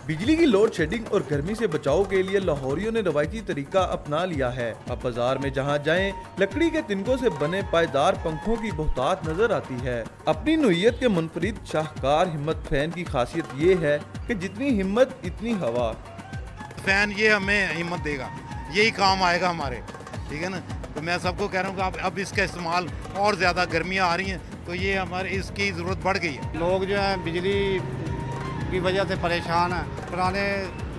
बिजली की load shedding और गर्मी से बचाव के लिए लाहौरियों ने रवायती तरीका अपना लिया है। अब बाजार में जहां जाएं, लकड़ी के तिनकों से बने पायदार पंखों की बहुतायत नजर आती है। अपनी नोयत के मुनफरिद शाहकार हिम्मत फैन की खासियत ये है कि जितनी हिम्मत इतनी हवा। फैन ये हमें हिम्मत देगा, यही काम आएगा हमारे, ठीक है ना। तो मैं सबको कह रहा हूँ कि अब इसका इस्तेमाल, और ज़्यादा गर्मियाँ आ रही हैं तो ये हमारे इसकी ज़रूरत बढ़ गई है। लोग जो है बिजली की वजह से परेशान है। पुराने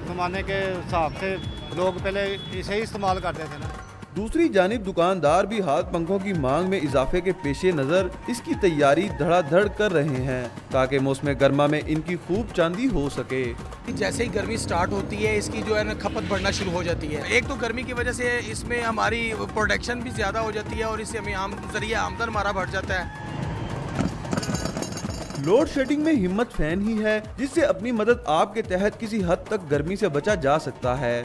ज़माने के हिसाब से लोग पहले इसे ही इस्तेमाल करते थे ना। दूसरी जानिब दुकानदार भी हाथ पंखों की मांग में इजाफे के पेशे नज़र इसकी तैयारी धड़ाधड़ कर रहे हैं ताकि मौसम गर्मा में इनकी खूब चांदी हो सके। जैसे ही गर्मी स्टार्ट होती है इसकी जो है ना खपत बढ़ना शुरू हो जाती है। एक तो गर्मी की वजह से इसमें हमारी प्रोडक्शन भी ज़्यादा हो जाती है और इससे हमें जरिए आमदन हमारा बढ़ जाता है। लोड शेडिंग में हिम्मत फैन ही है जिससे अपनी मदद आपके तहत किसी हद तक गर्मी से बचा जा सकता है।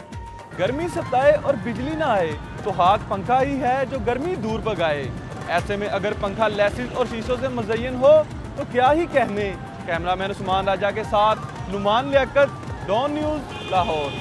गर्मी सताए और बिजली ना आए तो हाथ पंखा ही है जो गर्मी दूर भगाए। ऐसे में अगर पंखा लेसिस और शीशों से मुज़य्यन हो तो क्या ही कहने। कैमरामैन उस्मान राजा के साथ नुमान लियाकत, डॉन न्यूज़, लाहौर।